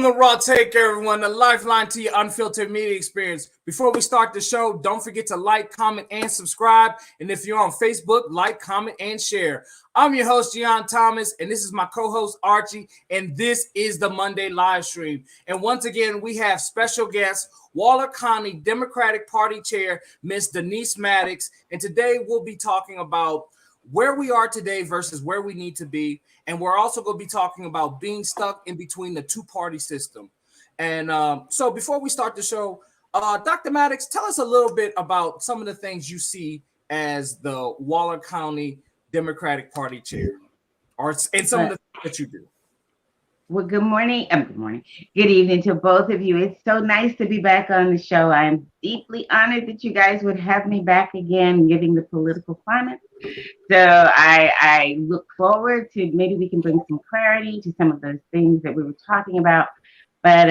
the Raw Take, everyone, the lifeline to your unfiltered media experience. Before we start the show, don't forget to like, comment, and subscribe. And if you're on Facebook, like, comment, and share. I'm your host, Gion Thomas, and this is my co-host, Archie, and this is the Monday live stream. And once again, we have special guest, Waller County Democratic Party Chair, Miss Denise Mattox. And today we'll be talking about where we are today versus where we need to be. And we're also going to be talking about being stuck in between the two-party system. And so before we start the show, Dr. Mattox, tell us a little bit about some of the things you see as the Waller County Democratic Party Chair, and some of the things that you do. Well, good morning. Good evening to both of you. It's so nice to be back on the show. I'm deeply honored that you guys would have me back again, given the political climate. So I look forward to maybe we can bring some clarity to some of those things that we were talking about. But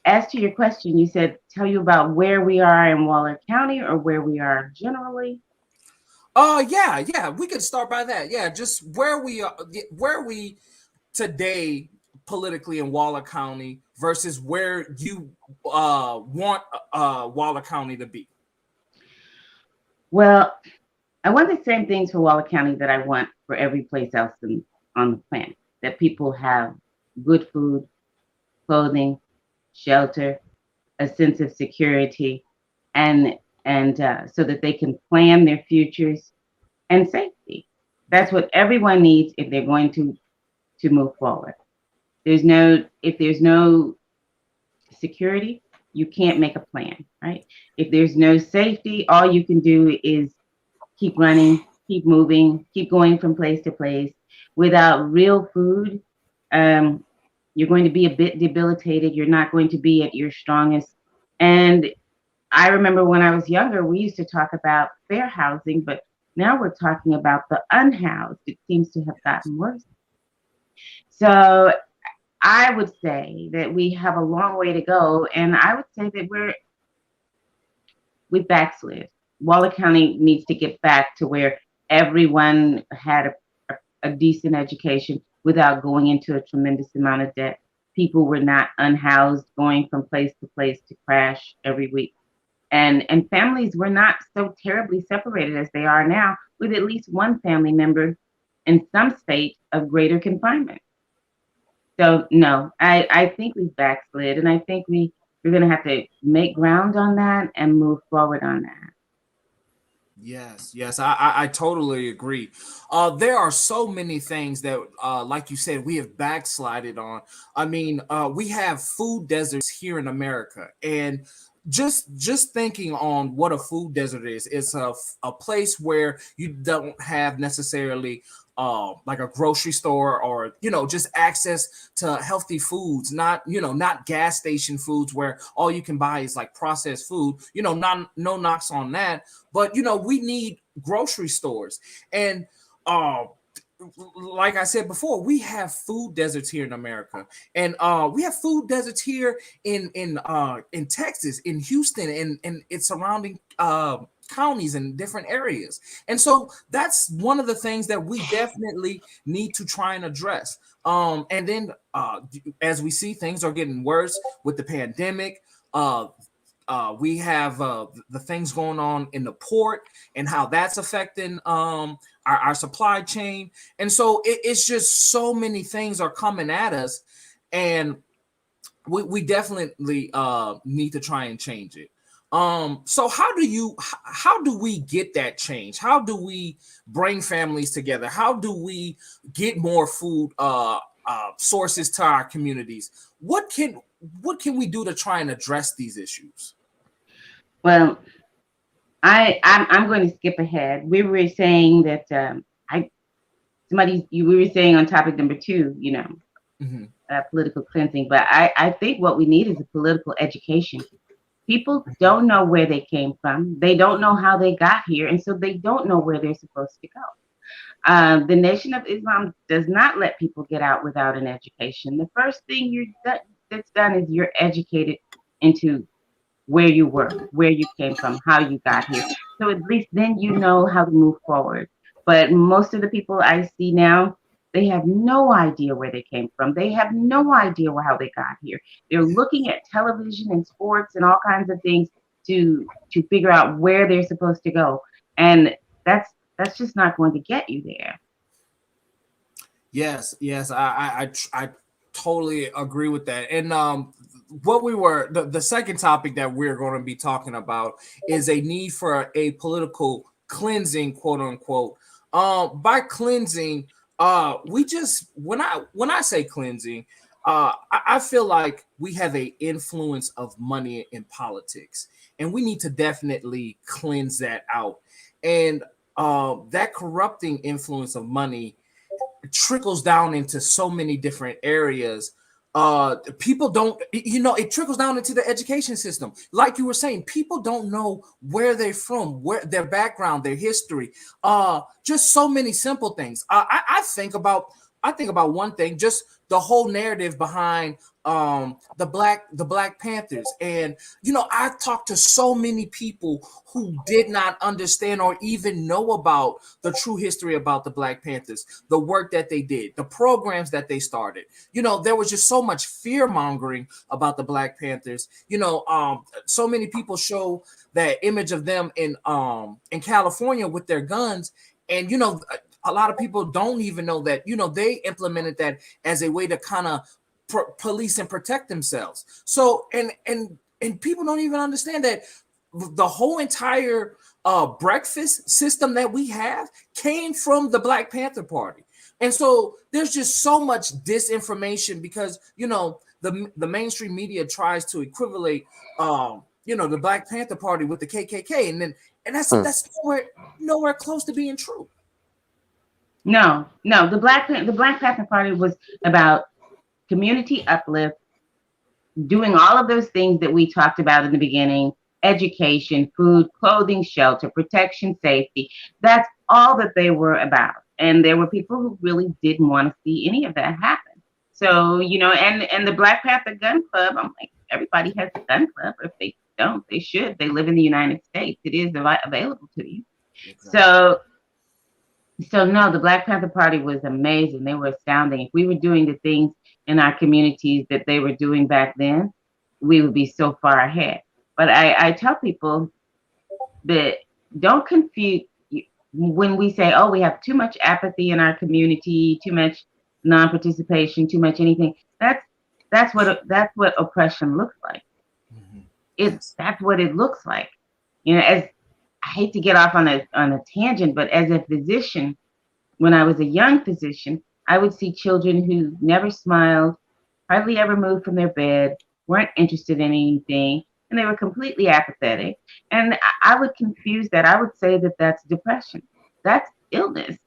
as to your question, you said, tell you about where we are in Waller County or where we are generally. Yeah, we could start by that. Yeah, just where we are, today politically in Waller County versus where you want Waller County to be. Well, I want the same things for Waller County that I want for every place else on the planet, that people have good food, clothing, shelter, a sense of security, and so that they can plan their futures and safety. That's what everyone needs if they're going to move forward. If there's no security, you can't make a plan, right? If there's no safety, all you can do is keep running, keep moving, keep going from place to place. Without real food, you're going to be a bit debilitated. You're not going to be at your strongest. And I remember when I was younger, we used to talk about fair housing, but now we're talking about the unhoused. It seems to have gotten worse. So I would say that we have a long way to go, and I would say that we backslid. Waller County needs to get back to where everyone had a decent education without going into a tremendous amount of debt. People were not unhoused, going from place to crash every week. And families were not so terribly separated as they are now, with at least one family member in some state of greater confinement. So no, I think we've backslid, and I think we're going to have to make ground on that and move forward on that. Yes, I totally agree. There are so many things that, like you said, we have backslided on. I mean, we have food deserts here in America, and just thinking on what a food desert is, it's a place where you don't have necessarily like a grocery store or, just access to healthy foods, not gas station foods where all you can buy is like processed food, no knocks on that. But, we need grocery stores. And like I said before, we have food deserts here in America, and we have food deserts here in Texas, in Houston, and its surrounding counties and different areas. And so that's one of the things that we definitely need to try and address. And then as we see, things are getting worse with the pandemic. We have the things going on in the port and how that's affecting our supply chain. And so it's just so many things are coming at us, and we definitely need to try and change it. So how do we get that change? How do we bring families together? How do we get more food sources to our communities? What can we do to try and address these issues? Well, I'm going to skip ahead. We were saying that we were saying on topic number 2, political cleansing. But I think what we need is a political education. People don't know where they came from. They don't know how they got here, and so they don't know where they're supposed to go. The Nation of Islam does not let people get out without an education. The first thing that's done is you're educated into where you were, where you came from, how you got here. So at least then you know how to move forward. But most of the people I see now, They have no idea where they came from. They have no idea how they got here. They're looking at television and sports and all kinds of things to figure out where they're supposed to go. And that's just not going to get you there. Yes, yes, I totally agree with that. And what we were the second topic that we're going to be talking about is a need for a political cleansing, quote unquote. By cleansing, we just when I say cleansing, I feel like we have a influence of money in politics, and we need to definitely cleanse that out. And that corrupting influence of money trickles down into so many different areas. People don't, it trickles down into the education system. Like you were saying, people don't know where they're from, where their background, their history, just so many simple things. I think about one thing, just the whole narrative behind the Black Panthers. And I've talked to so many people who did not understand or even know about the true history about the Black Panthers, the work that they did, the programs that they started. There was just so much fear mongering about the Black Panthers. So many people show that image of them in California with their guns, and a lot of people don't even know that they implemented that as a way to kind of police and protect themselves. So and people don't even understand that the whole entire breakfast system that we have came from the Black Panther Party. And so there's just so much disinformation because the mainstream media tries to equivalate the Black Panther Party with the KKK, and that's nowhere close to being true. No, the Black Panther Party was about community uplift, doing all of those things that we talked about in the beginning: education, food, clothing, shelter, protection, safety. That's all that they were about. And there were people who really didn't want to see any of that happen. So, and the Black Panther Gun Club, I'm like, everybody has a gun club. If they don't, they should. They live in the United States. It is available to you. Exactly. So no, the Black Panther Party was amazing. They were astounding. If we were doing the things in our communities that they were doing back then, we would be so far ahead. But I tell people that don't confuse when we say, oh, we have too much apathy in our community, too much non-participation, too much anything. That's what oppression looks like. Mm-hmm. That's what it looks like. As I hate to get off on a tangent, but as a physician, when I was a young physician, I would see children who never smiled, hardly ever moved from their bed, weren't interested in anything, and they were completely apathetic. And I would confuse that. I would say that that's depression. That's illness.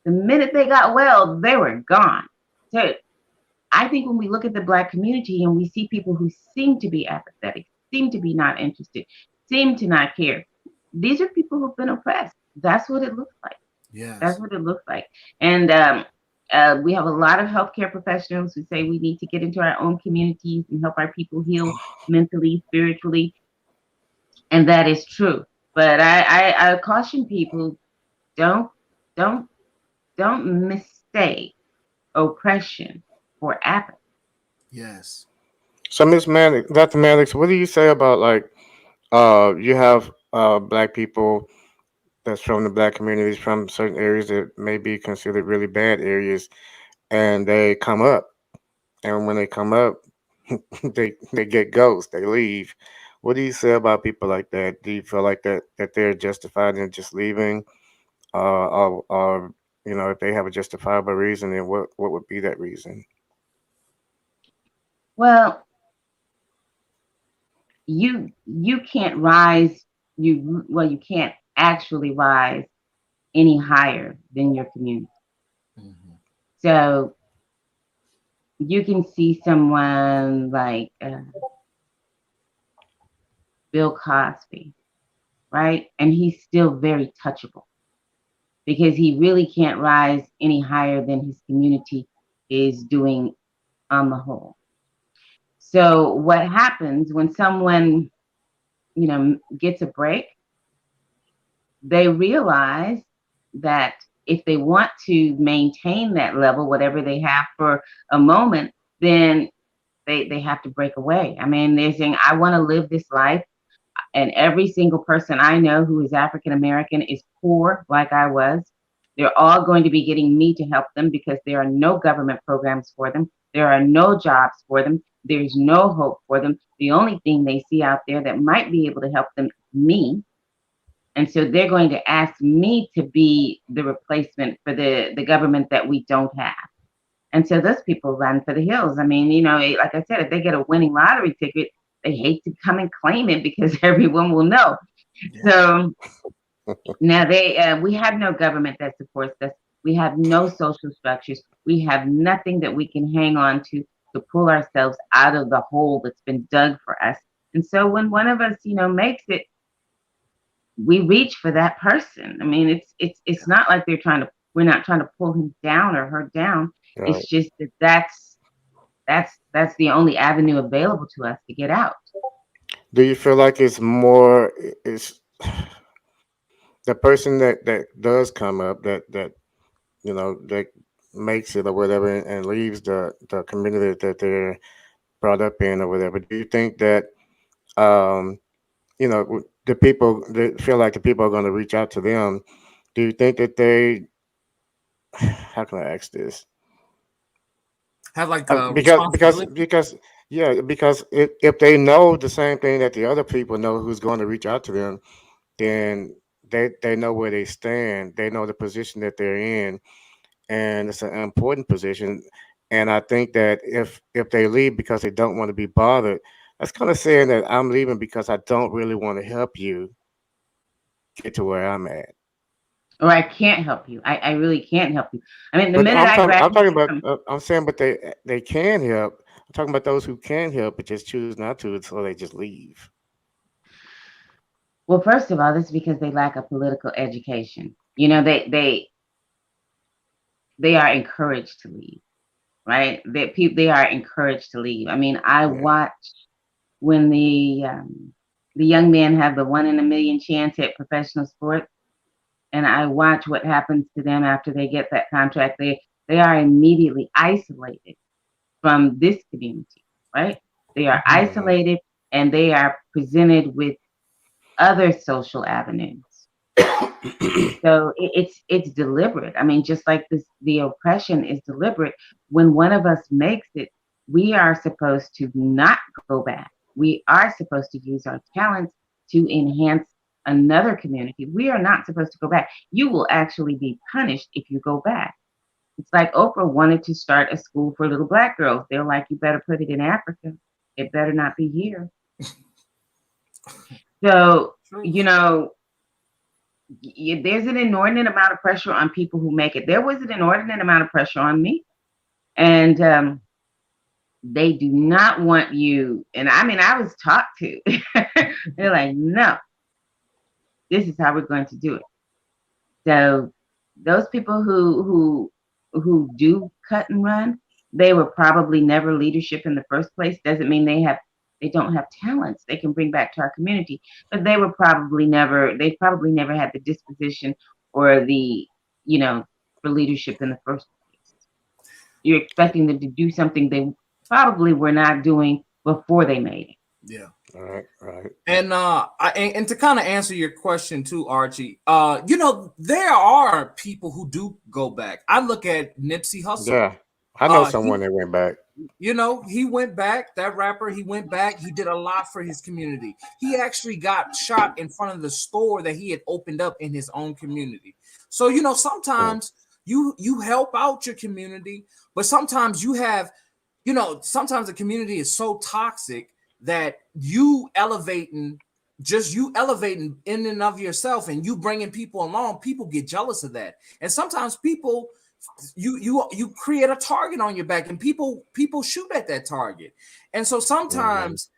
The minute they got well, they were gone. So I think when we look at the Black community and we see people who seem to be apathetic, seem to be not interested, seem to not care, these are people who've been oppressed. That's what it looks like. Yeah, that's what it looks like. And we have a lot of healthcare professionals who say we need to get into our own communities and help our people heal mentally, spiritually, and that is true. But I caution people: don't mistake oppression for apathy. Yes. So, Miss Maddox, Dr. Maddox, what do you say about you have Black people that's from the Black communities from certain areas that may be considered really bad areas, and they come up, and when they come up, they get ghosts, they leave. What do you say about people like that? Do you feel like that they're justified in just leaving, or if they have a justifiable reason, then what would be that reason? Well, you can't rise. You can't actually rise any higher than your community. Mm-hmm. So you can see someone like Bill Cosby, right? And he's still very touchable because he really can't rise any higher than his community is doing on the whole. So what happens when someone, gets a break? They realize that if they want to maintain that level, whatever they have for a moment, then they have to break away. I mean, they're saying, I want to live this life. And every single person I know who is African American is poor, like I was. They're all going to be getting me to help them because there are no government programs for them. There are no jobs for them. There's no hope for them. The only thing they see out there that might be able to help them is me. And so they're going to ask me to be the replacement for the government that we don't have. And so those people run for the hills. I mean, you know, like I said, if they get a winning lottery ticket, they hate to come and claim it because everyone will know. Yeah. So now we have no government that supports us. We have no social structures. We have nothing that we can hang on to pull ourselves out of the hole that's been dug for us. And so when one of us, you know, makes it, we reach for that person. I mean, it's not like we're not trying to pull him down or her down. Right. It's just that's the only avenue available to us to get out. Do you feel like it's the person that does come up that you know that makes it or whatever and leaves the community that they're brought up in or whatever? Do you think that you know the people that feel like the people are going to reach out to them? Do you think that they? How can I ask this? Have like because if they know the same thing that the other people know who's going to reach out to them, then they know where they stand. They know the position that they're in, and it's an important position. And I think that if they leave because they don't want to be bothered, that's kind of saying that I'm leaving because I don't really want to help you get to where I'm at. Or I can't help you. I really can't help you. I mean, the minute I'm talking about. I'm saying, but they can help. I'm talking about those who can help, but just choose not to, so they just leave. Well, first of all, this is because they lack a political education. You know, they are encouraged to leave, right? They are encouraged to leave. I mean, I watched when the young men have the 1 in a million chance at professional sports. And I watch what happens to them after they get that contract. They are immediately isolated from this community, right? They are isolated and they are presented with other social avenues. So it's deliberate. I mean, just like this, the oppression is deliberate. When one of us makes it, we are supposed to not go back. We are supposed to use our talents to enhance another community. We are not supposed to go back. You will actually be punished if you go back. It's like Oprah wanted to start a school for little Black girls. They're like, you better put it in Africa. It better not be here. So, you know, there's an inordinate amount of pressure on people who make it. There was an inordinate amount of pressure on me. And they do not want you. And I mean, I was talked to. They're like, no. This is how we're going to do it. So those people who do cut and run, they were probably never leadership in the first place. Doesn't mean they don't have talents they can bring back to our community, but they probably never had the disposition or the, you know, for leadership in the first place. You're expecting them to do something they probably were not doing before they made it. Yeah. Right. And and to kind of answer your question too, Archie, you know, there are people who do go back. I look at Nipsey Hussle. Yeah, I know someone that went back. You know, he went back. That rapper, he went back. He did a lot for his community. He actually got shot in front of the store that he had opened up in his own community. So, you know, sometimes you help out your community, but sometimes you have, you know, sometimes the community is so toxic that you elevating in and of yourself and you bringing people along, people get jealous of that. And sometimes people, you create a target on your back and people shoot at that target. And so sometimes,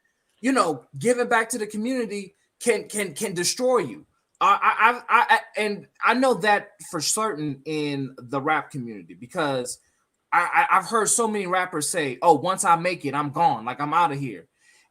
you know, giving back to the community can destroy you. I know that for certain in the rap community, because I've heard so many rappers say, oh, once I make it, I'm gone. Like, I'm out of here.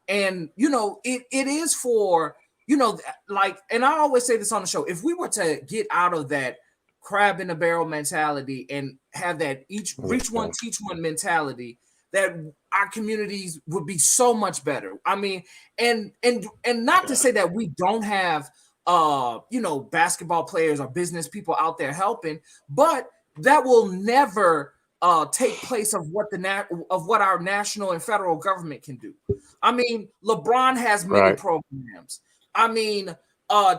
And, you know, it is for, you know, like, and I always say this on the show, if we were to get out of that crab in a barrel mentality and have that each reach one, teach one mentality, that our communities would be so much better. I mean, and not to say that we don't have basketball players or business people out there helping, but that will never take place of what our national and federal government can do. I mean, LeBron has many programs. I mean,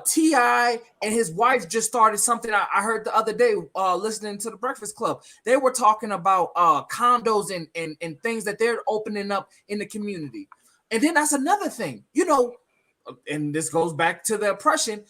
T.I. and his wife just started something I heard the other day listening to the Breakfast Club. They were talking about condos and things that they're opening up in the community. And then that's another thing, and this goes back to the oppression.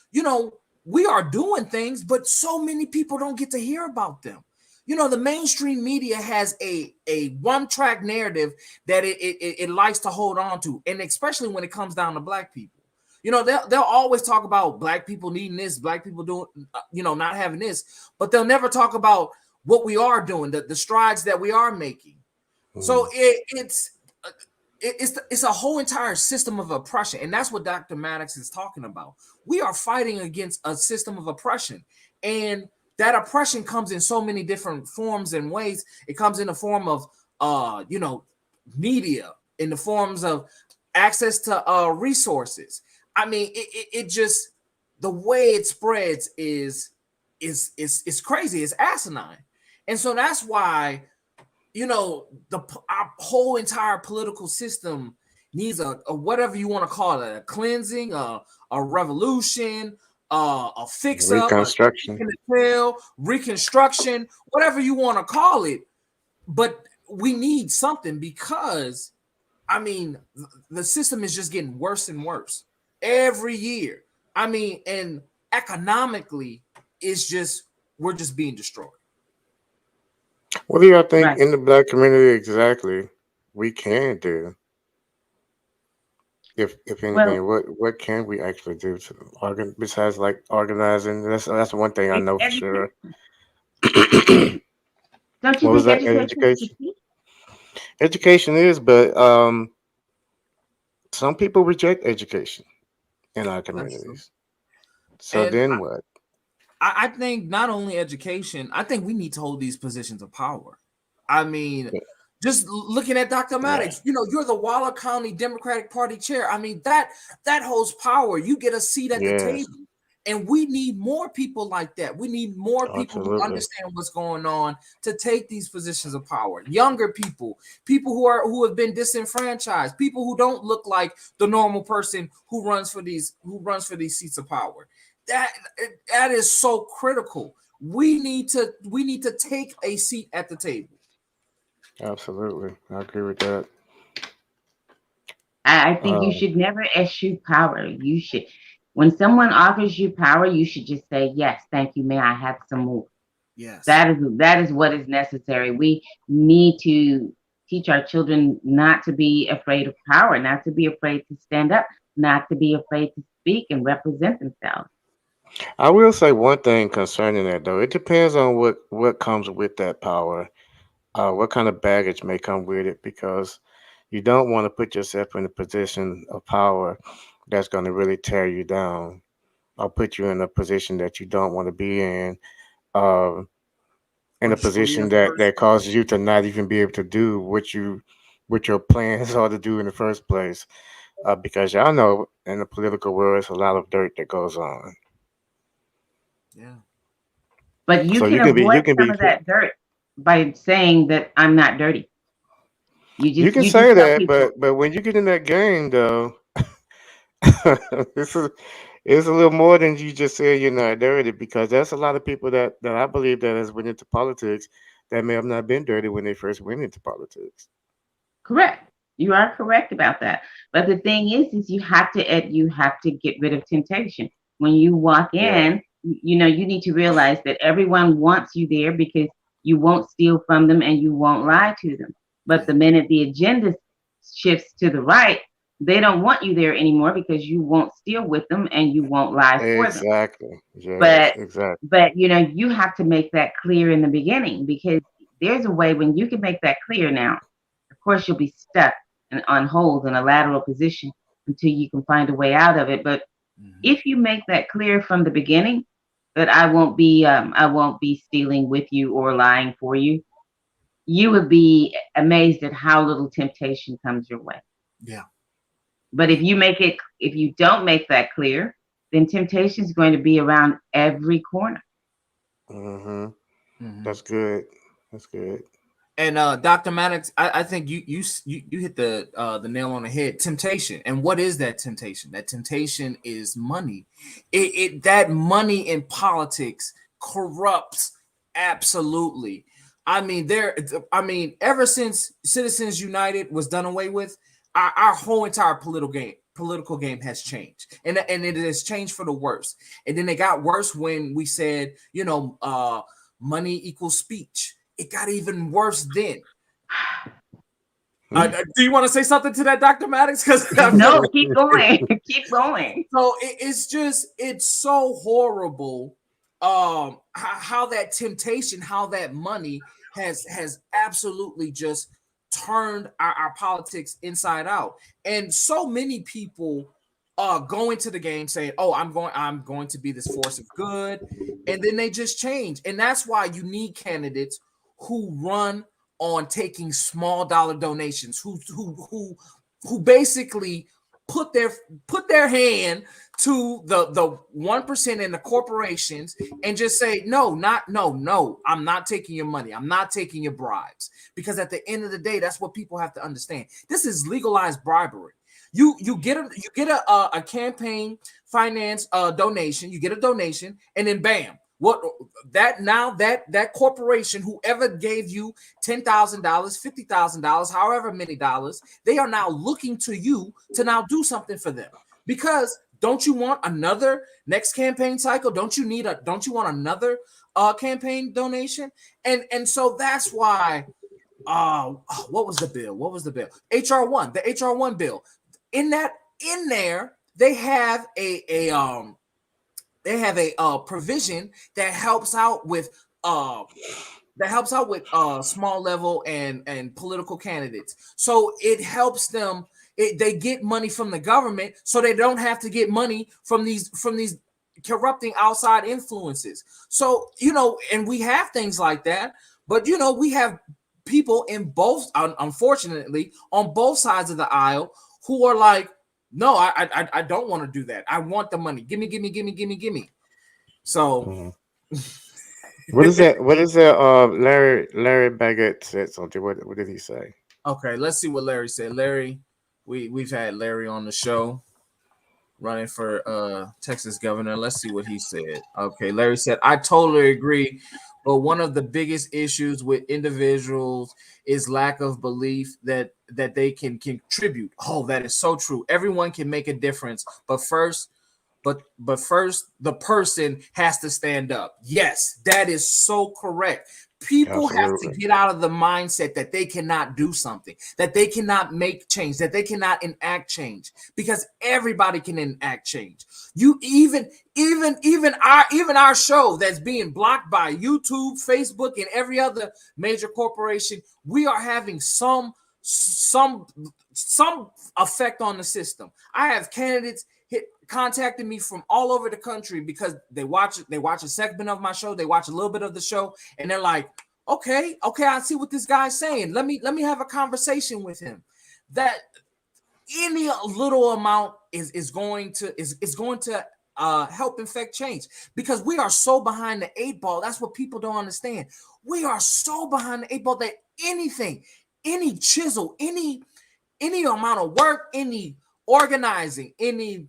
We are doing things, but so many people don't get to hear about them. The mainstream media has a one-track narrative that it likes to hold on to, and especially when it comes down to Black people. They'll always talk about Black people needing this, Black people doing, not having this, but they'll never talk about what we are doing, the strides that we are making. So it's a whole entire system of oppression, and that's what Dr. Mattox is talking about. We are fighting against a system of oppression, and that oppression comes in so many different forms and ways. It comes in the form of, media, in the forms of access to resources. I mean, it just, the way it spreads is crazy. It's asinine. And so that's why, our whole entire political system needs a whatever you want to call it, a cleansing, a revolution, a fix up, reconstruction, whatever you want to call it. But we need something, because, I mean, the system is just getting worse and worse every year. I mean, and economically, we're just being destroyed. What do y'all think in the Black community exactly we can do? If anything, what can we actually do to besides like organizing? That's one thing I know for sure. Don't you think education? Education is, but some people reject education in our communities. So then what? I think not only education, I think we need to hold these positions of power. I mean, just looking at Dr. Mattox, you're the Waller County Democratic Party chair. I mean, that holds power. You get a seat at the table. And we need more people like that. We need more people who understand what's going on to take these positions of power. Younger people who have been disenfranchised, people who don't look like the normal person who runs for these seats of power. That is so critical. We need to take a seat at the table. Absolutely, I agree with that. I think you should never eschew power. You should, when someone offers you power, you should just say, yes, thank you, may I have some more. Yes, that is what is necessary. We need to teach our children not to be afraid of power, not to be afraid to stand up, not to be afraid to speak and represent themselves. I will say one thing concerning that, though. It depends on what comes with that power, what kind of baggage may come with it, because you don't want to put yourself in a position of power that's going to really tear you down or put you in a position that you don't want to be in a position that causes you to not even be able to do what your plans are to do in the first place. Because y'all know in the political world, it's a lot of dirt that goes on. Yeah. But you can avoid some of that dirt by saying that I'm not dirty. You can say that, but when you get in that game, though, it's a little more than you just say you're not dirty, because there's a lot of people that I believe that has went into politics that may have not been dirty when they first went into politics. Correct. You are correct about that. But the thing is you have to get rid of temptation. When you walk in, you need to realize that everyone wants you there because you won't steal from them and you won't lie to them. But the minute the agenda shifts to the right, they don't want you there anymore because you won't steal with them and you won't lie for them. Exactly. Yes, exactly. But you have to make that clear in the beginning, because there's a way when you can make that clear. Now, of course, you'll be stuck on hold in a lateral position until you can find a way out of it. But if you make that clear from the beginning, that I won't be stealing with you or lying for you, you would be amazed at how little temptation comes your way. Yeah. But if you don't make that clear, then temptation is going to be around every corner. Mm-hmm. Mm-hmm. That's good. That's good. And Dr. Mattox, I think you hit the nail on the head. Temptation, and what is that temptation? That temptation is money. That money in politics corrupts absolutely. I mean, ever since Citizens United was done away with, our whole entire political game has changed, and it has changed for the worse. And then it got worse when we said, money equals speech. It got even worse then. Do you want to say something to that, Dr. Mattox? Because no, keep going, keep going. So it's so horrible. How that temptation, how that money has absolutely just turned our politics inside out, and so many people go into the game saying, "Oh, I'm going to be this force of good," and then they just change, and that's why you need candidates who run on taking small dollar donations, who basically put their hand to the 1% in the corporations and just say, no, I'm not taking your money. I'm not taking your bribes. Because at the end of the day, that's what people have to understand. This is legalized bribery. You get a campaign finance donation, you get a donation, and then bam, that corporation, whoever gave you $10,000, $50,000, however many dollars, they are now looking to you to now do something for them. Because don't you want another next campaign cycle? Don't you want another campaign donation? And so that's why what was the bill? HR1, the HR1 bill. In there, they have a provision that helps out with small level and political candidates. So it helps them. They get money from the government, so they don't have to get money from these corrupting outside influences. So and we have things like that, but we have people in both, unfortunately, on both sides of the aisle who are like, no, I don't want to do that. I want the money. Give me. So what is that? What is that? Larry Baggett said something. What did he say? Okay, let's see what Larry said. Larry, we've had Larry on the show running for Texas governor. Let's see what he said. Okay, Larry said, I totally agree. But one of the biggest issues with individuals is lack of belief that they can contribute. Oh, that is so true. Everyone can make a difference, but first the person has to stand up. Yes, that is so correct. People have to get out of the mindset that they cannot do something, that they cannot make change, that they cannot enact change, because everybody can enact change. You even our show that's being blocked by YouTube, Facebook, and every other major corporation, we are having some effect on the system. I have candidates contacted me from all over the country because they watch a segment of my show, they watch a little bit of the show, and they're like, okay, I see what this guy's saying. Let me have a conversation with him. That any little amount is going to help infect change, because we are so behind the 8 ball. That's what people don't understand. We are so behind the 8 ball that any chisel, any amount of work, any organizing, any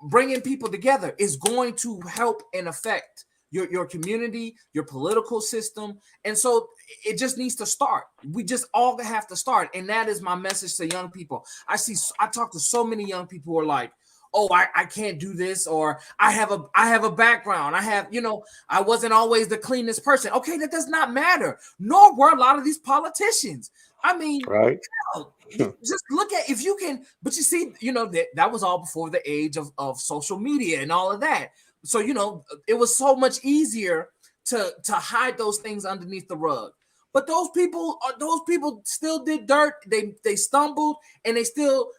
bringing people together is going to help and affect your community, your political system. And so it just needs to start. We just all have to start. And that is my message to young people. I talk to so many young people who are like, oh, I can't do this, or I have a background. I wasn't always the cleanest person. Okay, that does not matter. Nor were a lot of these politicians. I mean, right. Just look at, if you can, but you see, that was all before the age of social media and all of that. So, it was so much easier to hide those things underneath the rug. But those people still did dirt. They stumbled, and they still,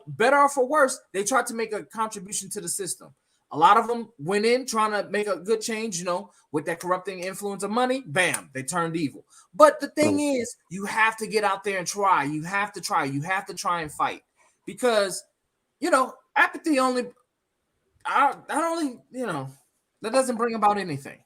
better or for worse, they tried to make a contribution to the system. A lot of them went in trying to make a good change, with that corrupting influence of money. Bam, they turned evil. But the thing is, you have to get out there and try. You have to try. You have to try and fight, because apathy only, that doesn't bring about anything.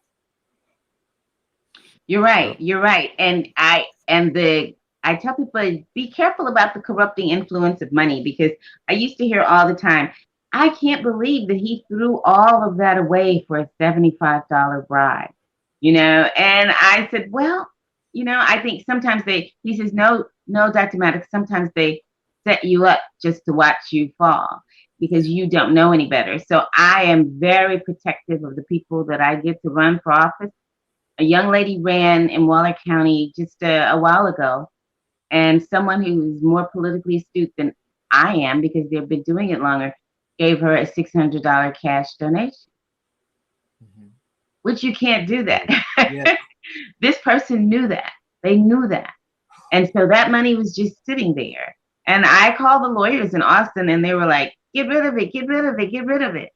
You're right. You're right. And I tell people, be careful about the corrupting influence of money, because I used to hear all the time, I can't believe that he threw all of that away for a $75 bribe, and I said, well, I think sometimes he says, no, Dr. Mattox, sometimes they set you up just to watch you fall because you don't know any better. So I am very protective of the people that I get to run for office. A young lady ran in Waller County just a while ago, and someone who is more politically astute than I am, because they've been doing it longer, gave her a $600 cash donation, which you can't do that. Yeah. This person knew that. They knew that. And so that money was just sitting there. And I called the lawyers in Austin, and they were like, get rid of it, get rid of it, get rid of it.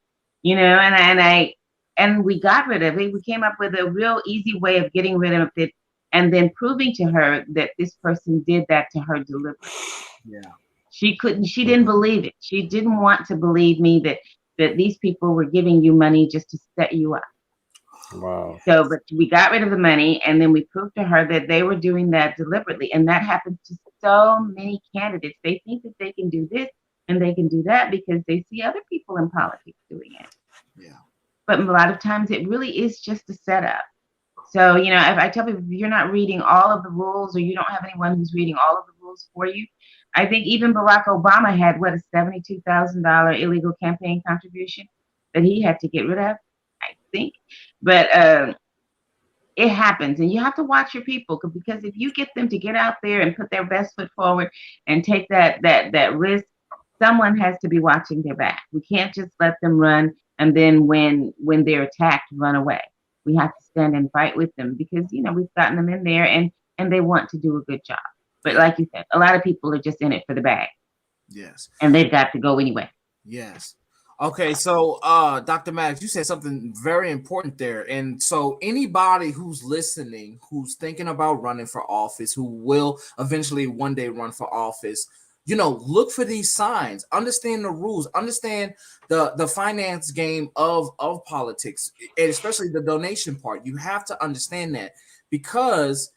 And we got rid of it. We came up with a real easy way of getting rid of it, and then proving to her that this person did that to her deliberately. Yeah. She didn't believe it. She didn't want to believe me that these people were giving you money just to set you up. Wow. So, but we got rid of the money, and then we proved to her that they were doing that deliberately. And that happens to so many candidates. They think that they can do this and they can do that because they see other people in politics doing it. Yeah. But a lot of times it really is just a setup. So, if I tell people, if you're not reading all of the rules, or you don't have anyone who's reading all of the rules for you, I think even Barack Obama had, a $72,000 illegal campaign contribution that he had to get rid of, I think. But it happens, and you have to watch your people, because if you get them to get out there and put their best foot forward and take that risk, someone has to be watching their back. We can't just let them run, and then when they're attacked, run away. We have to stand and fight with them, because we've gotten them in there, and they want to do a good job. But like you said, a lot of people are just in it for the bag. Yes. And they've got to go anyway. Yes. Okay, so Dr. Mattox, you said something very important there. And so anybody who's listening, who's thinking about running for office, who will eventually one day run for office, look for these signs, understand the rules, understand the finance game of politics, and especially the donation part. You have to understand that, because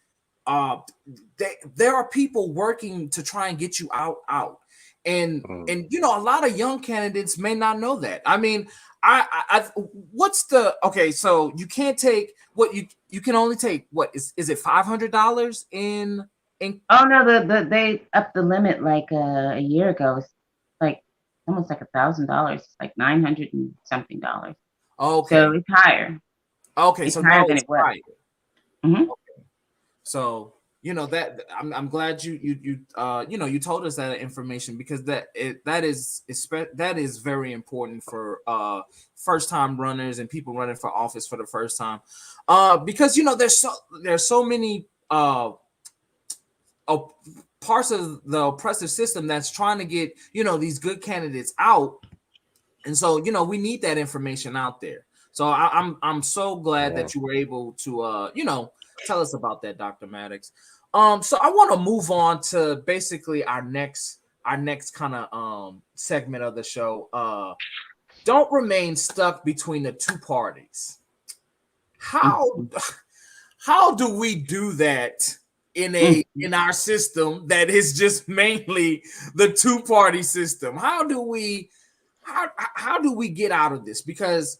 there are people working to try and get you out. And a lot of young candidates may not know that. I mean, so you can't take what you can only take, what is it, $500 in? Oh no, they upped the limit like a year ago. It's like almost like $1,000. It's like $900 and something. Okay. So it's higher. Okay, it's so higher now than it's it was. higher. Mm-hmm. Okay. So that I'm glad you told us that information, because that is very important for first time runners and people running for office for the first time, because there's so many parts of the oppressive system that's trying to get these good candidates out, and so we need that information out there. So I'm so glad that you were able to tell us about that, Dr. Mattox. So I want to move on to basically our next kind of segment of the show. Don't remain stuck between the two parties. How do we do that in our system that is just mainly the two-party system? How do we get out of this? Because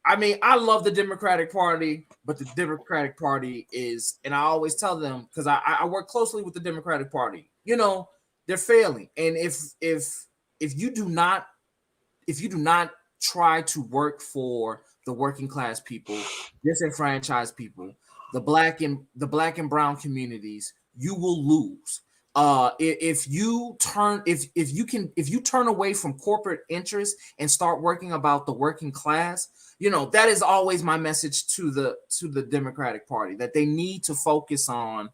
I mean, I love the Democratic Party, but the Democratic Party is, and I always tell them, because I work closely with the Democratic Party, they're failing. And if you do not try to work for the working class people, disenfranchised people, the black and brown communities, you will lose. If you turn away from corporate interests and start working about the working class, that is always my message to the Democratic Party, that they need to focus on,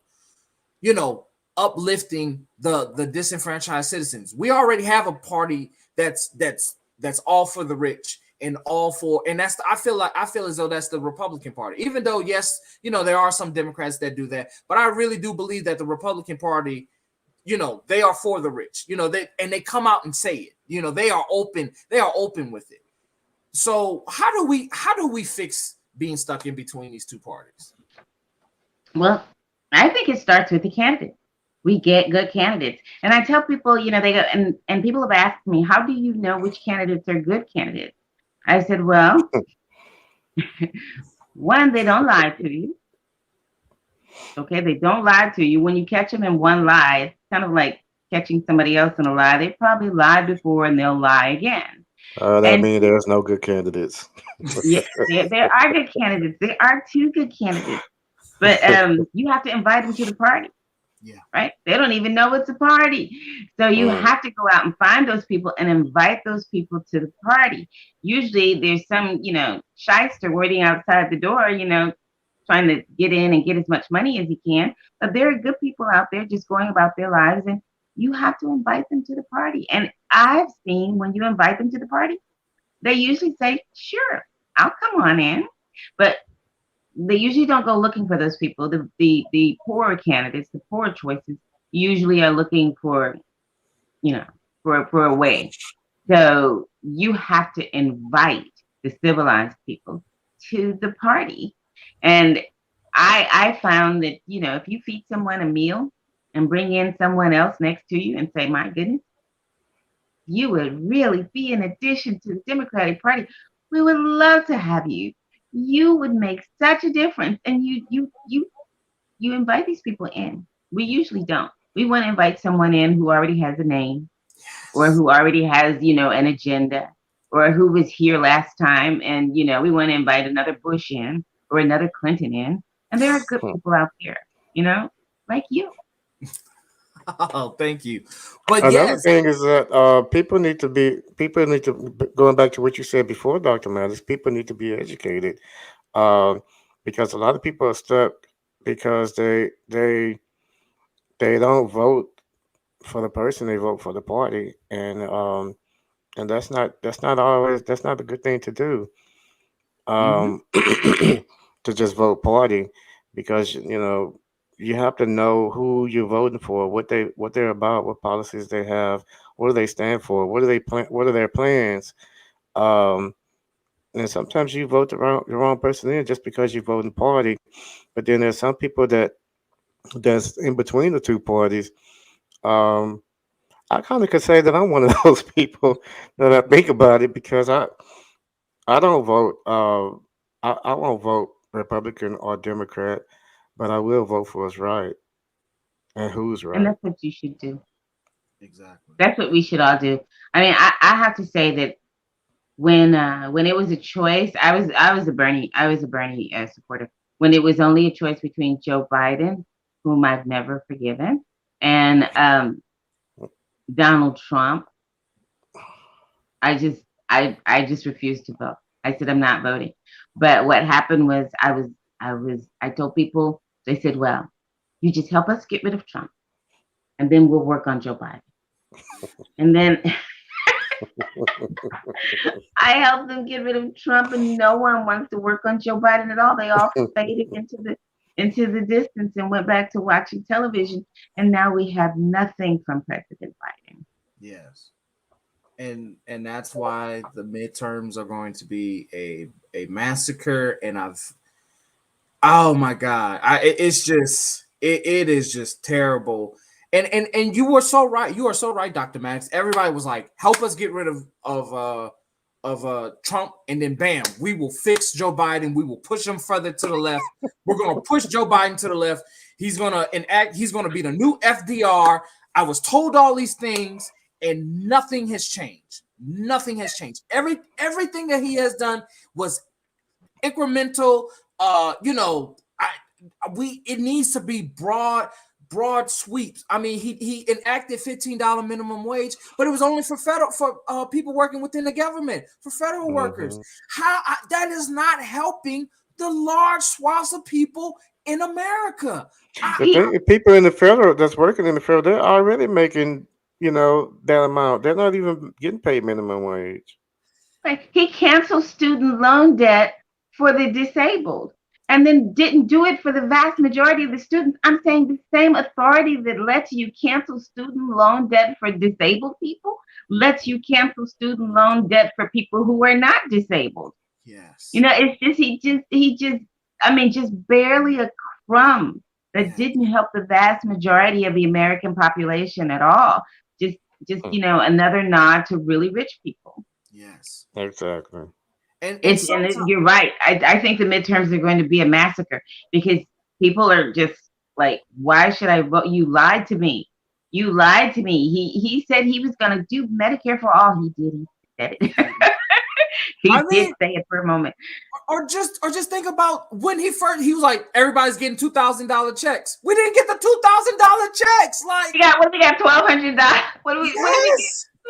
uplifting the disenfranchised citizens. We already have a party that's all for the rich, and all for, and I feel as though that's the Republican Party. Even though, yes, there are some Democrats that do that, but I really do believe that the Republican Party, they are for the rich. They come out and say it. They are open with it. So how do we fix being stuck in between these two parties? Well, I think it starts with the candidate. We get good candidates. And I tell people, they go, and people have asked me, how do you know which candidates are good candidates? I said, well, one, they don't lie to you. Okay, they don't lie to you. When you catch them in one lie, it's kind of like catching somebody else in a lie. They probably lied before and they'll lie again. That means there's no good candidates. Yeah, there are good candidates. There are two good candidates. But you have to invite them to the party. Yeah. Right? They don't even know it's a party. So you have to go out and find those people and invite those people to the party. Usually there's some, shyster waiting outside the door, trying to get in and get as much money as he can. But there are good people out there just going about their lives, and you have to invite them to the party. And I've seen when you invite them to the party, they usually say, sure, I'll come on in. But they usually don't go looking for those people. The poorer candidates, the poorer choices, usually are looking for, for a way. So you have to invite the civilized people to the party. And I found that, if you feed someone a meal and bring in someone else next to you and say, my goodness, you would really be an addition to the Democratic Party. We would love to have you. You would make such a difference. And you invite these people in. We usually don't. We want to invite someone in who already has a name, or who already has, an agenda, or who was here last time. And, we want to invite another Bush in or another Clinton in. And there are good people out there, like you. Oh, thank you. But another thing is that people need to, going back to what you said before, Dr. Mattox, people need to be educated, because a lot of people are stuck because they don't vote for the person, they vote for the party, and that's not a good thing to do, to just vote party, because you have to know who you're voting for, what they're about, what policies they have, what do they stand for, what are their plans. And sometimes you vote the wrong person in just because you vote in party. But then there's some people that's in between the two parties. I kind of could say that I'm one of those people that I think about it, because I don't vote. I won't vote Republican or Democrat, but I will vote for what's right and who's right. And that's what you should do. Exactly. That's what we should all do. I mean, I have to say that when it was a choice, I was a Bernie supporter. When it was only a choice between Joe Biden, whom I've never forgiven, and Donald Trump, I just refused to vote. I said I'm not voting. But what happened was I told people, they said, well, you just help us get rid of Trump, and then we'll work on Joe Biden. And then I helped them get rid of Trump, and no one wants to work on Joe Biden at all. They all faded into the distance and went back to watching television. And now we have nothing from President Biden. Yes. And that's why the midterms are going to be a massacre. And oh my God, it is just terrible. And you were so right. You are so right, Dr. Max. Everybody was like, help us get rid of Trump, and then bam, we will fix Joe Biden. We will push him further to the left. We're gonna push Joe Biden to the left. He's gonna be the new FDR. I was told all these things, and nothing has changed. Nothing has changed. Everything that he has done was incremental. It needs to be broad sweeps. I mean, he enacted $15 minimum wage, but it was only for people working within the government, for federal workers. That is not helping the large swaths of people in America. People in the federal that's working in the federal, they're already making that amount. They're not even getting paid minimum wage. Like, he canceled student loan debt for the disabled and then didn't do it for the vast majority of the students. I'm saying the same authority that lets you cancel student loan debt for disabled people lets you cancel student loan debt for people who are not disabled. Yes. You know, it's just, I mean, just barely a crumb that didn't help the vast majority of the American population at all. Just, you know, another nod to really rich people. Yes. Exactly. And You're right. I think the midterms are going to be a massacre because people are just like, why should I vote? You lied to me. You lied to me. He said he was going to do Medicare for all. He did. He said it. He did say it for a moment. Or just think about when he was like, everybody's getting $2,000 checks. We didn't get the $2,000 checks. Like, we got $1,200. What do we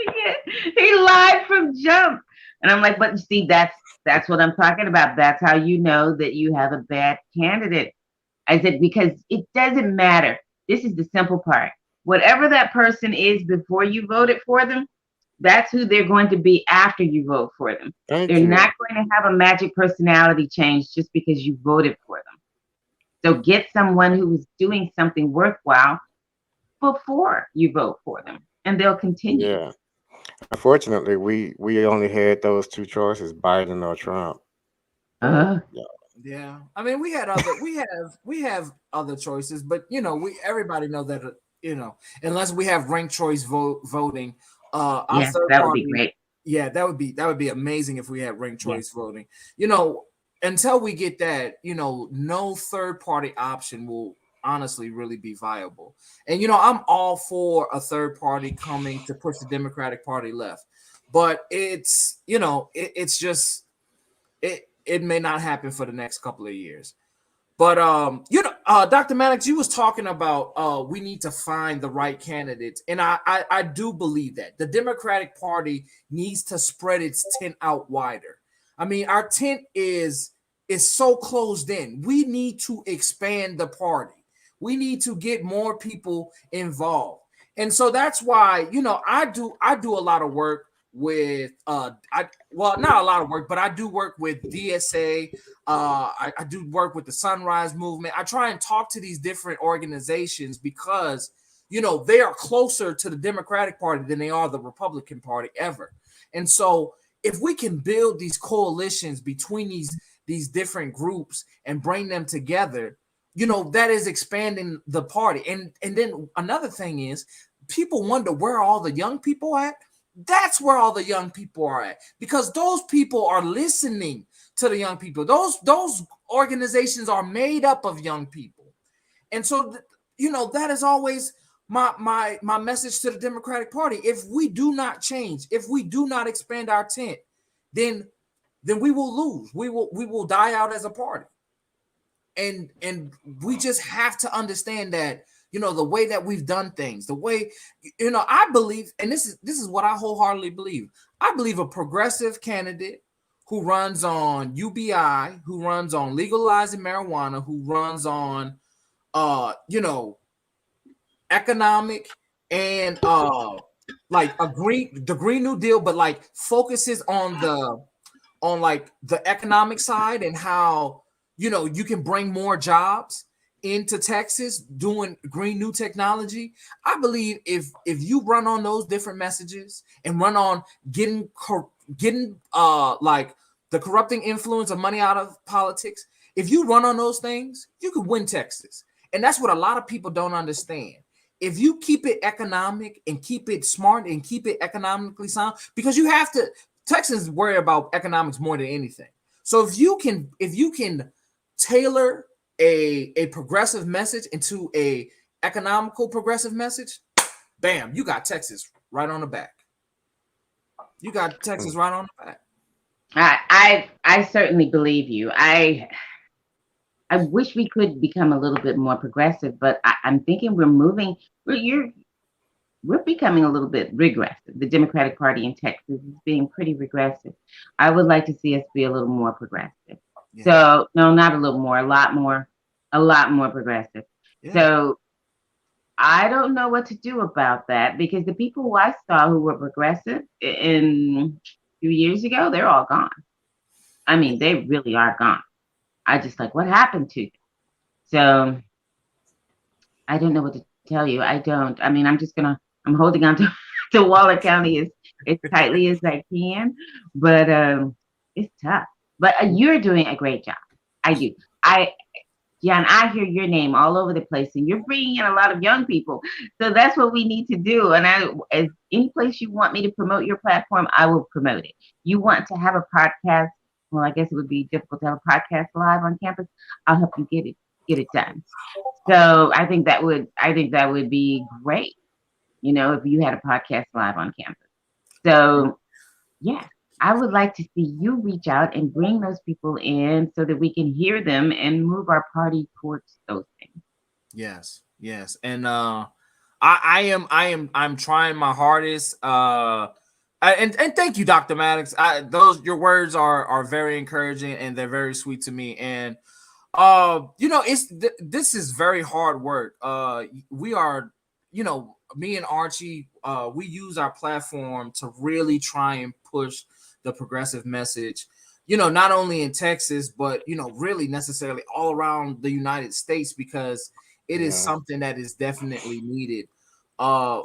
get? He lied from jump. And I'm like, but you see, that's what I'm talking about. That's how you know that you have a bad candidate. I said, because it doesn't matter. This is the simple part. Whatever that person is before you voted for them, that's who they're going to be after you vote for them. They're not going to have a magic personality change just because you voted for them. So get someone who is doing something worthwhile before you vote for them, and they'll continue. Yeah. Unfortunately, we only had those two choices, Biden or Trump. Yeah. I mean, we have other choices, but you know, everybody know that you know, unless we have ranked choice voting, yes, that would be great. Yeah, that would be amazing if we had ranked choice voting. You know, until we get that, you know, no third party option will honestly really be viable. And you know, I'm all for a third party coming to push the Democratic Party left, but it's, you know, it's just it may not happen for the next couple of years. But you know, Dr. Mattox, you was talking about we need to find the right candidates, and I do believe that the Democratic Party needs to spread its tent out wider. I mean, our tent is so closed in. We need to expand the party. We need to get more people involved, and so that's why, you know, I do a lot of work with not a lot of work, but I do work with DSA. I do work with the Sunrise Movement. I try and talk to these different organizations because, you know, they are closer to the Democratic Party than they are the Republican Party ever. And so if we can build these coalitions between these different groups and bring them together, you know, that is expanding the party. And then another thing is, people wonder where all the young people at. That's where all the young people are at, because those people are listening to the young people. Those organizations are made up of young people. And so, you know, that is always my message to the Democratic Party. If we do not change, if we do not expand our tent, then we will lose. We will die out as a party. And we just have to understand that, you know, the way that we've done things, the way, you know, I believe, and this is what I wholeheartedly believe. I believe a progressive candidate who runs on UBI, who runs on legalizing marijuana, who runs on, you know, economic and like the Green New Deal, but like focuses on like the economic side and how, you know, you can bring more jobs into Texas doing green new technology. I believe if you run on those different messages and run on getting like the corrupting influence of money out of politics, if you run on those things, you can win Texas. And that's what a lot of people don't understand. If you keep it economic and keep it smart and keep it economically sound, because you have to, Texans worry about economics more than anything. So if you can tailor a progressive message into a economical progressive message, bam, you got Texas right on the back. You got Texas right on the back. I certainly believe you. I wish we could become a little bit more progressive, but I'm thinking we're becoming a little bit regressive. The Democratic Party in Texas is being pretty regressive. I would like to see us be a little more progressive. Yeah. So no, not a little more, a lot more progressive. Yeah. So I don't know what to do about that, because the people who I saw who were progressive, and few years ago, they're all gone. I mean, they really are gone. I just like, what happened to them? So I don't know what to tell you. I don't. I mean, I'm holding on to Waller County as tightly as I can, but it's tough. But you're doing a great job. I do. Gion, I hear your name all over the place, and you're bringing in a lot of young people. So that's what we need to do. And as any place you want me to promote your platform, I will promote it. You want to have a podcast? Well, I guess it would be difficult to have a podcast live on campus. I'll help you get it done. So I think that would be great. If you had a podcast live on campus. So yeah. I would like to see you reach out and bring those people in so that we can hear them and move our party towards those things. Yes. And I'm trying my hardest. And thank you, Dr. Mattox. Your words are very encouraging and they're very sweet to me. And this is very hard work. We are, me and Archie, we use our platform to really try and push the progressive message, not only in Texas, but, really necessarily all around the United States, because it is something that is definitely needed.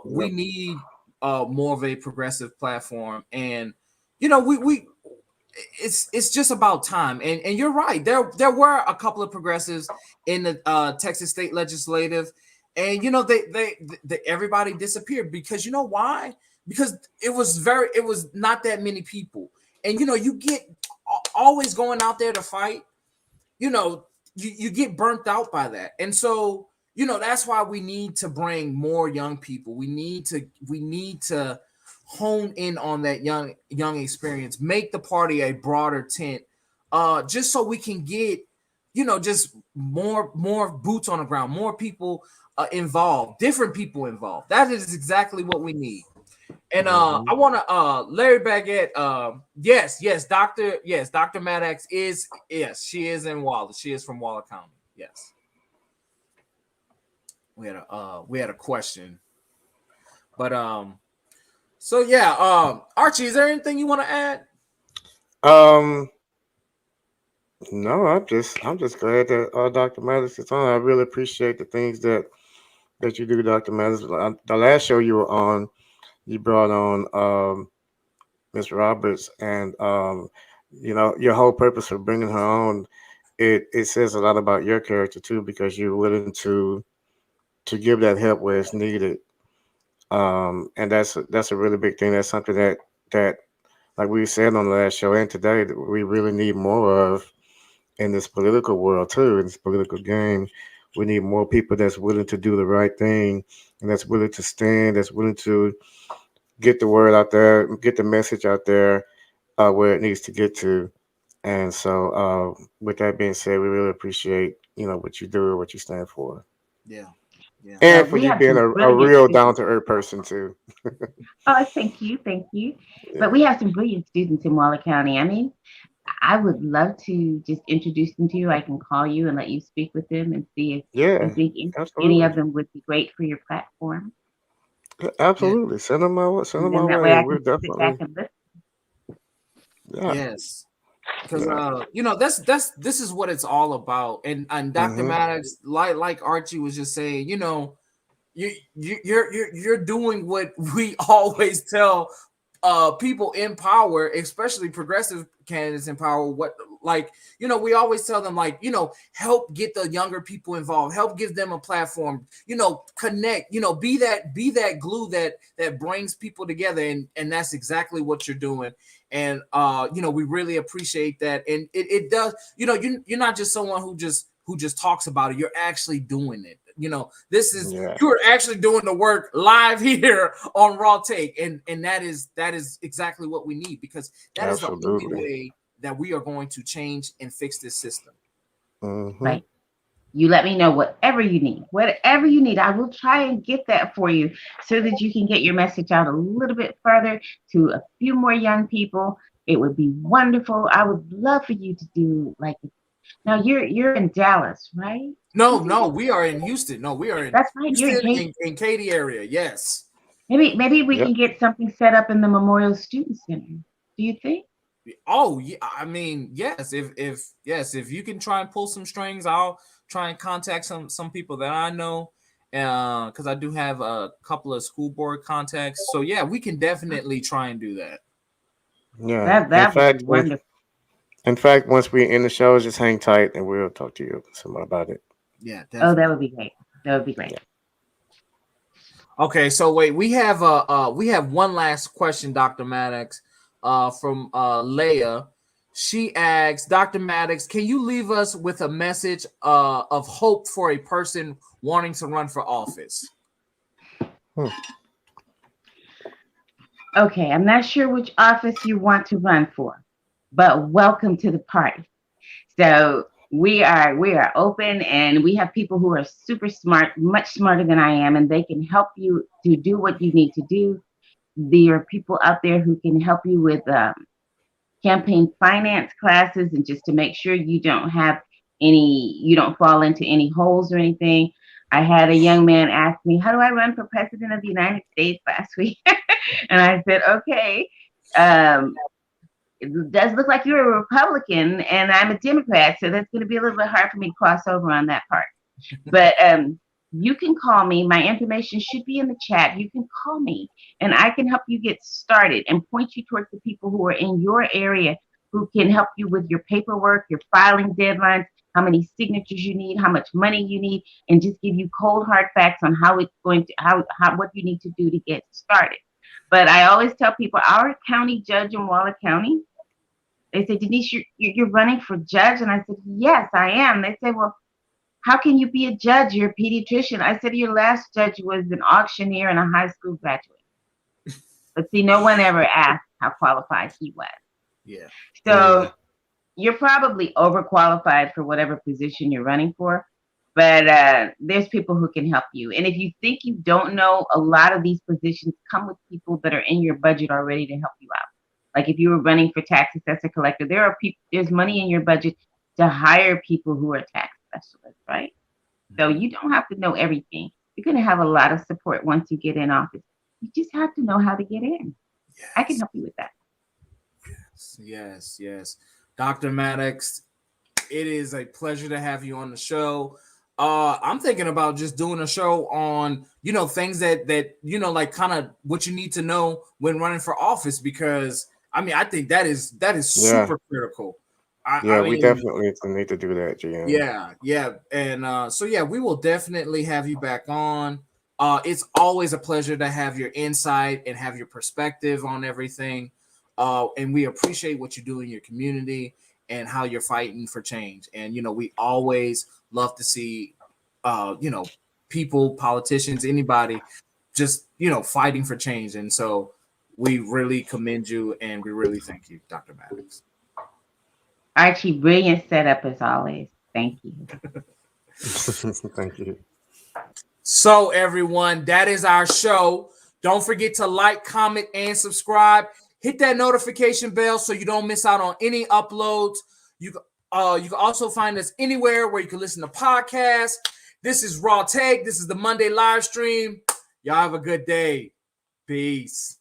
We need more of a progressive platform. And, it's just about time. And you're right. There were a couple of progressives in the Texas state legislative. And, they everybody disappeared because you know why? Because it was not that many people. And, you get always going out there to fight, you get burnt out by that. And so, that's why we need to bring more young people. We need to hone in on that young experience, make the party a broader tent, just so we can get, just more boots on the ground, more people involved, different people involved. That is exactly what we need. And I want to Larry Baguette. Yes, Dr. Mattox is, she is in Waller. She is from Waller County. Yes. We had a question. But so yeah, Archie, is there anything you want to add? No, I'm just glad that Dr. Mattox is on. I really appreciate the things that you do, Dr. Mattox. The last show you were on, you brought on Miss Roberts, and your whole purpose for bringing her on, it says a lot about your character too, because you're willing to give that help where it's needed. And that's a really big thing. That's something that like we said on the last show and today, that we really need more of in this political world too, in this political game. We need more people that's willing to do the right thing, and that's willing to stand, that's willing to get the word out there, get the message out there where it needs to get to. And so with that being said, we really appreciate, what you do and what you stand for. Yeah. And for you being a real down-to-earth person too. Oh, thank you. Yeah. But we have some brilliant students in Waller County. I mean, I would love to just introduce them to you. I can call you and let you speak with them and see if you think any of them would be great for your platform. Absolutely. Yeah. Send them my way. We're definitely. Yes. Because this is what it's all about. And Dr. Mattox, like Archie was just saying, you're doing what we always tell people in power, especially progressive candidates in power, we always tell them, help get the younger people involved, help give them a platform, connect, be that glue that brings people together. And that's exactly what you're doing. And we really appreciate that. And it does, you're not just someone who just talks about it, you're actually doing it. This is you're actually doing the work live here on Raw Take, and that is exactly what we need, because that is the only way that we are going to change and fix this system. Right. You let me know whatever you need. I will try and get that for you so that you can get your message out a little bit further to a few more young people. It would be wonderful. I would love for you to do now you're in Dallas, right? No, we are in Houston. No, we are in That's right. Houston, in Katy area. Yes. Maybe we can get something set up in the Memorial Student Center. Do you think? Oh yeah, I mean, yes. If you can try and pull some strings, I'll try and contact some people that I know, because I do have a couple of school board contacts. So yeah, we can definitely try and do that. Yeah. That would be wonderful. In fact, once we end the show, just hang tight and we'll talk to you some more about it. Yeah, definitely. Oh, that would be great. That would be great. Yeah. Okay, so wait, we have one last question, Dr. Mattox, from Leia. She asks, Dr. Mattox, can you leave us with a message of hope for a person wanting to run for office? Okay, I'm not sure which office you want to run for, but welcome to the party. So we are open, and we have people who are super smart, much smarter than I am, and they can help you to do what you need to do. There are people out there who can help you with campaign finance classes, and just to make sure you don't fall into any holes or anything. I had a young man ask me, how do I run for president of the United States last week? And I said, okay, it does look like you're a Republican and I'm a Democrat, so that's going to be a little bit hard for me to cross over on that part. But you can call me. My information should be in the chat. You can call me and I can help you get started and point you towards the people who are in your area who can help you with your paperwork, your filing deadlines, how many signatures you need, how much money you need, and just give you cold hard facts on how it's going to, what you need to do to get started. But I always tell people, our county judge in Waller County, they say, Denise, you're running for judge? And I said, yes, I am. They say, well, how can you be a judge? You're a pediatrician. I said, your last judge was an auctioneer and a high school graduate. But see, no one ever asked how qualified he was. Yeah. So you're probably overqualified for whatever position you're running for, but there's people who can help you. And if you think you don't know, a lot of these positions come with people that are in your budget already to help you out. Like if you were running for tax assessor collector, there's money in your budget to hire people who are tax specialists, right? So you don't have to know everything. You're going to have a lot of support once you get in office. You just have to know how to get in. Yes. I can help you with that. Yes. Dr. Mattox, it is a pleasure to have you on the show. I'm thinking about just doing a show on, things that like kind of what you need to know when running for office, because I mean, I think that is super critical. We definitely need to do that, Gion. Yeah. And so we will definitely have you back on. It's always a pleasure to have your insight and have your perspective on everything. And we appreciate what you do in your community and how you're fighting for change. And, we always love to see, people, politicians, anybody just, fighting for change. And so we really commend you and we really thank you, Dr. Mattox. Archie, brilliant setup as always. Thank you. Thank you. So everyone, that is our show. Don't forget to like, comment, and subscribe. Hit that notification bell so you don't miss out on any uploads. You can also find us anywhere where you can listen to podcasts. This is Raw Take. This is the Monday live stream. Y'all have a good day. Peace.